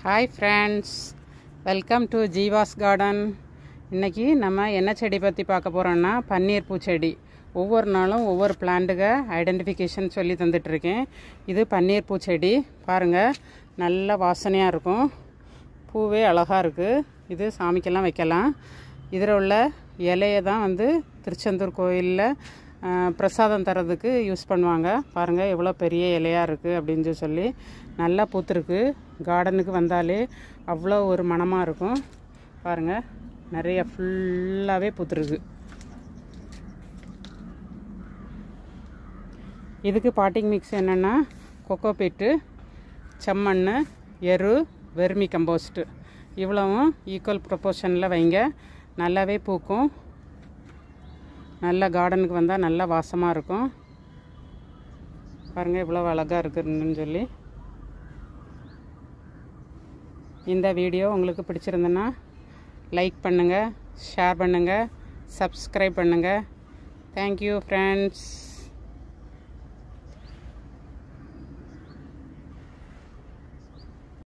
Hi friends, welcome to Jeeva's Garden. இன்னைக்கு நம்ம என்ன செடி பற்றி பார்க்க போகிறோன்னா பன்னீர் பூச்செடி. ஒவ்வொரு நாளும் ஒவ்வொரு பிளான்ட்டுக்கு ஐடென்டிஃபிகேஷன் சொல்லி தந்துட்டுருக்கேன். இது பன்னீர் பூச்செடி பாருங்கள், நல்ல வாசனையாக இருக்கும், பூவே அழகாக இருக்குது. இது சாமிக்கெல்லாம் வைக்கலாம். இதில் உள்ள இலையை தான் திருச்செந்தூர் கோயிலில் பிரசாதம் தரதுக்கு யூஸ் பண்ணுவாங்க. பாருங்கள் எவ்வளோ பெரிய இலையாக இருக்குது அப்படின்னு சொல்லி. நல்லா பூத்துருக்கு. கார்டனுக்கு வந்தாலே அவ்வளோ ஒரு மணமாக இருக்கும். பாருங்கள், நிறைய ஃபுல்லாகவே பூத்துருக்கு. இதுக்கு பாட்டிங் மிக்ஸ் என்னென்னா கொக்கோபீட்டு, செம்மண், எரு, வெர்மி கம்போஸ்ட்டு இவ்வளவும் ஈக்குவல் ப்ரொப்போர்ஷனில் வைங்க. நல்லாவே பூக்கும். நல்ல கார்டனுக்கு வந்தால் நல்லா வாசமாக இருக்கும். பாருங்கள் இவ்வளோ அழகாக இருக்குதுன்னு சொல்லி. இந்த வீடியோ உங்களுக்கு பிடிச்சிருந்துன்னா லைக் பண்ணுங்கள், ஷேர் பண்ணுங்கள், சப்ஸ்கிரைப் பண்ணுங்கள். Thank you friends.